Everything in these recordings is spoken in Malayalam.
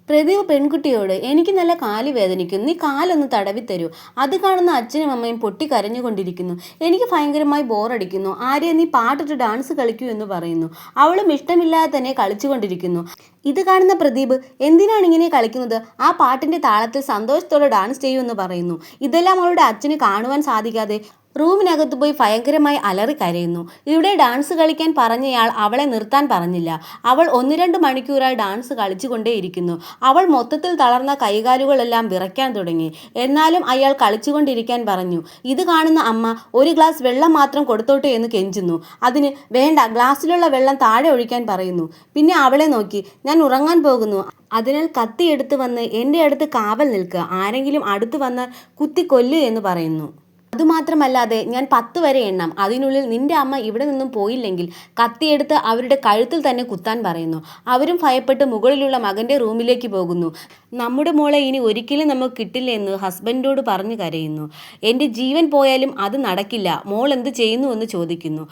പ്രദീപ് പെൺകുട്ടിയോട് എനിക്ക് നല്ല കാല് വേദനിക്കുന്നു, നീ കാലൊന്ന് തടവി തരൂ. അത് കാണുന്ന അച്ഛനും അമ്മയും പൊട്ടിക്കരഞ്ഞുകൊണ്ടിരിക്കുന്നു. എനിക്ക് ഭയങ്കരമായി ബോറടിക്കുന്നു. ആര്യ, നീ പാട്ടിട്ട് ഡാൻസ് കളിക്കൂ എന്ന് പറയുന്നു. അവളും ഇഷ്ടമില്ലാതെ തന്നെ കളിച്ചുകൊണ്ടിരിക്കുന്നു. ഇത് കാണുന്ന പ്രദീപ് എന്തിനാണ് ഇങ്ങനെ കളിക്കുന്നത്, ആ പാട്ടിന്റെ താളത്തിൽ സന്തോഷത്തോടെ ഡാൻസ് ചെയ്യൂ എന്ന് പറയുന്നു. ഇതെല്ലാം അവളുടെ അച്ഛന് കാണുവാൻ സാധിക്കാതെ റൂമിനകത്ത് പോയി ഭയങ്കരമായി അലറി കരയുന്നു. ഇവിടെ ഡാൻസ് കളിക്കാൻ പറഞ്ഞയാൾ അവളെ നിർത്താൻ പറഞ്ഞില്ല. അവൾ 1-2 മണിക്കൂറായി ഡാൻസ് കളിച്ചുകൊണ്ടേയിരിക്കുന്നു. അവൾ മൊത്തത്തിൽ തളർന്ന കൈകാലുകളെല്ലാം വിറയ്ക്കാൻ തുടങ്ങി. എന്നാലും അയാൾ കളിച്ചുകൊണ്ടിരിക്കാൻ പറഞ്ഞു. ഇത് കാണുന്ന അമ്മ ഒരു ഗ്ലാസ് വെള്ളം മാത്രം കൊടുത്തോട്ടെ എന്ന് കെഞ്ചുന്നു. അതിന് വേണ്ട, ഗ്ലാസ്സിലുള്ള വെള്ളം താഴെ ഒഴിക്കാൻ പറയുന്നു. പിന്നെ അവളെ നോക്കി, ഞാൻ ഉറങ്ങാൻ പോകുന്നു, അതിനാൽ കത്തിയെടുത്ത് വന്ന് എൻ്റെ അടുത്ത് കാവൽ നിൽക്കുക, ആരെങ്കിലും അടുത്ത് വന്നാൽ കുത്തിക്കൊല്ലു എന്ന് പറയുന്നു. അതുമാത്രമല്ലാതെ ഞാൻ 10 വരെ എണ്ണാം, അതിനുള്ളിൽ നിന്റെ അമ്മ ഇവിടെ നിന്നും പോയില്ലെങ്കിൽ കത്തിയെടുത്ത് അവരുടെ കഴുത്തിൽ തന്നെ കുത്താൻ പറയുന്നു. അവരും ഭയപ്പെട്ട് മുകളിലുള്ള മകൻ്റെ റൂമിലേക്ക് പോകുന്നു. നമ്മുടെ മോളെ ഇനി ഒരിക്കലും നമുക്ക് കിട്ടില്ല എന്ന് ഹസ്ബൻഡോട് പറഞ്ഞു കരയുന്നു. എൻ്റെ ജീവൻ പോയാലും അത് നടക്കില്ല, മോൾ എന്ത് ചെയ്യുന്നു എന്ന് ചോദിക്കുന്നു.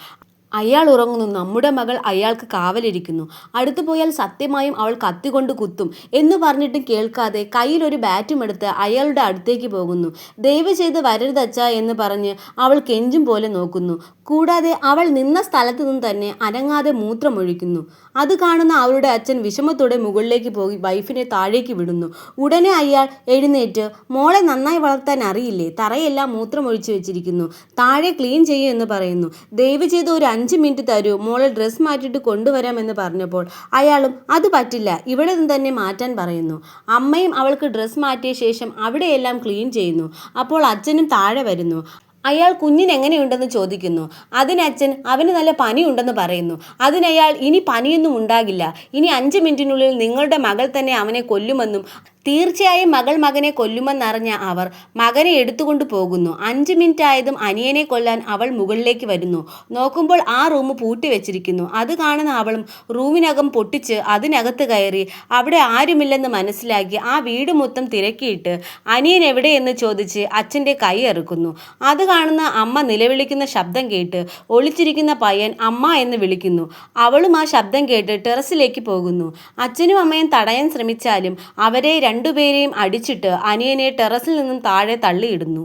അയാൾ ഉറങ്ങുന്നു. നമ്മുടെ മകൾ അയാൾക്ക് കാവലിരിക്കുന്നു. അടുത്തു പോയാൽ സത്യമായും അവൾ കത്തികൊണ്ട് കുത്തും എന്ന് പറഞ്ഞിട്ടും കേൾക്കാതെ കയ്യിൽ ഒരു ബാറ്റും എടുത്ത് അയാളുടെ അടുത്തേക്ക് പോകുന്നു. ദയവ് ചെയ്ത് വരരുതച്ചാ എന്ന് പറഞ്ഞ് അവൾ കെഞ്ചും പോലെ നോക്കുന്നു. കൂടാതെ അവൾ നിന്ന സ്ഥലത്തു നിന്ന് തന്നെ അനങ്ങാതെ മൂത്രമൊഴിക്കുന്നു. അത് കാണുന്ന അവളുടെ അച്ഛൻ വിഷമത്തോടെ മുകളിലേക്ക് പോയി വൈഫിനെ താഴേക്ക് വിടുന്നു. ഉടനെ അയാൾ എഴുന്നേറ്റ്, മോളെ നന്നായി വളർത്താൻ അറിയില്ലേ, തറയെല്ലാം മൂത്രമൊഴിച്ചു വെച്ചിരിക്കുന്നു, താഴെ ക്ലീൻ ചെയ്യൂ എന്ന് പറയുന്നു. ദയവ് ചെയ്ത് ഒരു 5 മിനിറ്റ് തരൂ, മോളെ ഡ്രസ്സ് മാറ്റിയിട്ട് കൊണ്ടുവരാമെന്ന് പറഞ്ഞപ്പോൾ അയാളും അത് പറ്റില്ല, ഇവിടെ നിന്ന് തന്നെ മാറ്റാൻ പറയുന്നു. അമ്മയും അവൾക്ക് ഡ്രസ്സ് മാറ്റിയ ശേഷം അവിടെയെല്ലാം ക്ലീൻ ചെയ്യുന്നു. അപ്പോൾ അച്ഛനും താഴെ വരുന്നു. അയാൾ കുഞ്ഞിന് എങ്ങനെയുണ്ടെന്ന് ചോദിക്കുന്നു. അതിനച്ഛൻ അവന് നല്ല പനിയുണ്ടെന്ന് പറയുന്നു. അതിനയാൾ ഇനി പനിയൊന്നും ഉണ്ടാകില്ല, ഇനി 5 മിനിറ്റിനുള്ളിൽ നിങ്ങളുടെ മകൾ തന്നെ അവനെ കൊല്ലുമെന്നും തീർച്ചയായും മകൾ മകനെ കൊല്ലുമെന്നറിഞ്ഞ അവർ മകനെ എടുത്തുകൊണ്ട് പോകുന്നു. 5 മിനിറ്റ് ആയതും അനിയനെ കൊല്ലാൻ അവൾ മുകളിലേക്ക് വരുന്നു. നോക്കുമ്പോൾ ആ റൂം പൂട്ടി വെച്ചിരിക്കുന്നു. അത് കാണുന്ന അവളും റൂമിനകം പൊട്ടിച്ച് അതിനകത്ത് കയറി അവിടെ ആരുമില്ലെന്ന് മനസ്സിലാക്കി ആ വീട് മൊത്തം തിരക്കിയിട്ട് അനിയൻ എവിടെയെന്ന് ചോദിച്ച് അച്ഛൻ്റെ കൈ ഇറുക്കുന്നു. അത് കാണുന്ന അമ്മ നിലവിളിക്കുന്ന ശബ്ദം കേട്ട് ഒളിച്ചിരിക്കുന്ന പയ്യൻ അമ്മ എന്ന് വിളിക്കുന്നു. അവളും ആ ശബ്ദം കേട്ട് ടെറസിലേക്ക് പോകുന്നു. അച്ഛനും അമ്മയും തടയാൻ ശ്രമിച്ചാലും അവരെ രണ്ടുപേരെയും അടിച്ചിട്ട് അനിയനെ ടെറസിൽ നിന്നും താഴെ തള്ളിയിടുന്നു.